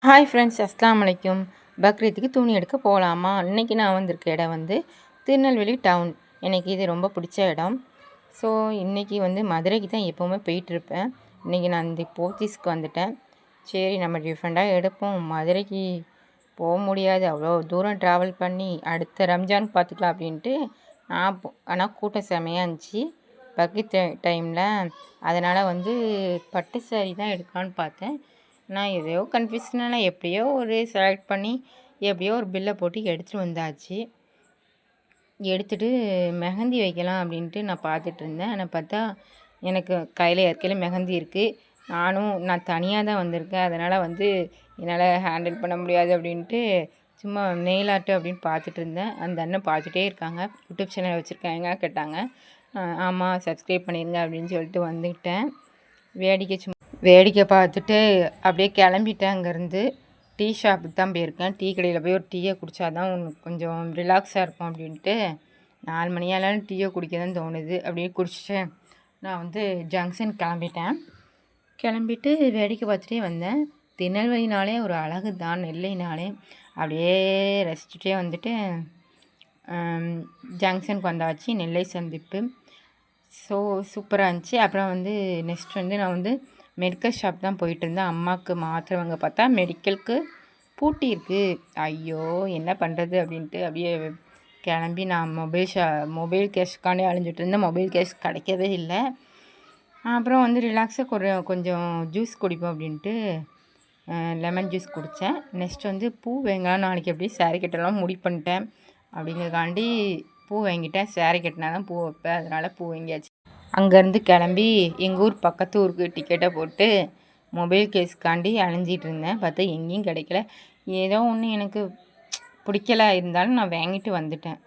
Hi friends, அஸ்ஸலாமு அலைக்கும். பக்ரீத்துக்கு துணி எடுக்க போகலாமா? இன்றைக்கி நான் வந்திருக்க இடம் வந்து திருநெல்வேலி டவுன். எனக்கு இது ரொம்ப பிடிச்ச இடம். ஸோ இன்றைக்கி வந்து மதுரைக்கு தான் எப்போவுமே போயிட்டுருப்பேன். இன்றைக்கி நான் இந்த போத்தீஸ்க்கு வந்துட்டேன். சரி, நம்ம டிஃப்ரெண்ட்டாக எடுப்போம். மதுரைக்கு போக முடியாது, அவ்வளோ தூரம் ட்ராவல் பண்ணி அடுத்த ரம்ஜான் பார்த்துக்கலாம் அப்படின்ட்டு நான் ஆனால் கூட்டம் செமையாக இருந்துச்சு பக்ரீத் டைமில். அதனால் வந்து பட்டு சாரி தான் எடுக்கலான்னு பார்த்தேன். நான் எதையோ கன்ஃபியூஷனால எப்படியோ ஒரு செலக்ட் பண்ணி எப்படியோ ஒரு பில்லை போட்டு எடுத்துகிட்டு வந்தாச்சு. எடுத்துகிட்டு மெஹந்தி வைக்கலாம் அப்படின்ட்டு நான் பார்த்துட்டு இருந்தேன். ஆனால் பார்த்தா எனக்கு கையில் ஏற்கனவே மெஹந்தி இருக்குது. நான் தனியாக தான் வந்திருக்கேன். அதனால் வந்து என்னால் ஹேண்டில் பண்ண முடியாது அப்படின்ட்டு சும்மா நெயில் ஆர்ட் அப்படின்னு பார்த்துட்டு இருந்தேன். அந்த அண்ணன் பார்த்துட்டே இருக்காங்க. யூடியூப் சேனல் வச்சுருக்காங்க கேட்டாங்க. ஆமாம், சப்ஸ்கிரைப் பண்ணிடுங்க அப்படின்னு சொல்லிட்டு வந்துக்கிட்டேன். வேடிக்கை பார்த்துட்டு அப்படியே கிளம்பிட்டேன். அங்கேருந்து டீ ஷாப்புக்கு தான் போயிருக்கேன். டீ கடையில் போய் ஒரு டீயை குடித்தா தான் கொஞ்சம் ரிலாக்ஸாக இருக்கும் அப்படின்ட்டு 4 மணியாலும் டீயை குடிக்க தான் தோணுது. அப்படியே குடிச்சிட்டு நான் வந்து ஜங்ஷன் கிளம்பிட்டு வேடிக்கை பார்த்துட்டே வந்தேன். திருநெல்வேலினாலே ஒரு அழகு தான், நெல்லைனாலே. அப்படியே ரசிச்சுட்டே வந்துட்டு ஜங்ஷனுக்கு வந்தாச்சு, நெல்லை சந்திப்பு. ஸோ சூப்பராக இருந்துச்சு. அப்புறம் வந்து நெக்ஸ்ட் வந்து நான் வந்து மெடிக்கல் ஷாப் தான் போயிட்டுருந்தேன். அம்மாவுக்கு மாத்திரை வாங்க பார்த்தா மெடிக்கலுக்கு பூட்டி இருக்குது. ஐயோ, என்ன பண்ணுறது அப்படின்ட்டு அப்படியே கிளம்பி நான் மொபைல் கேஷ்க்காண்டே அழிஞ்சிட்டு இருந்தேன். மொபைல் கேஷ் கிடைக்கவே இல்லை. அப்புறம் வந்து ரிலாக்ஸாக கொஞ்சம் ஜூஸ் குடிப்போம் அப்படின்ட்டு லெமன் ஜூஸ் குடித்தேன். நெக்ஸ்ட் வந்து பூ வாங்கலாம், நாளைக்கு அப்படியே சாரீ கட்டலாம் முடிவு பண்ணிட்டேன். அப்படிங்கிறதுக்காண்டி பூ வாங்கிட்டேன். சாரீ கட்டினா தான் பூ வைப்பேன், அதனால் பூ வாங்கியாச்சு. அங்கேருந்து கிளம்பி எங்கள் ஊர் பக்கத்து ஊருக்கு டிக்கெட்டை போட்டு மொபைல் கேஸ்க்காண்டி அலைஞ்சிட்டு இருந்தேன். பார்த்தா எங்கேயும் கிடைக்கல. ஏதோ ஒன்று எனக்கு பிடிக்கல, இருந்தாலும் நான் வாங்கிட்டு வந்துட்டேன்.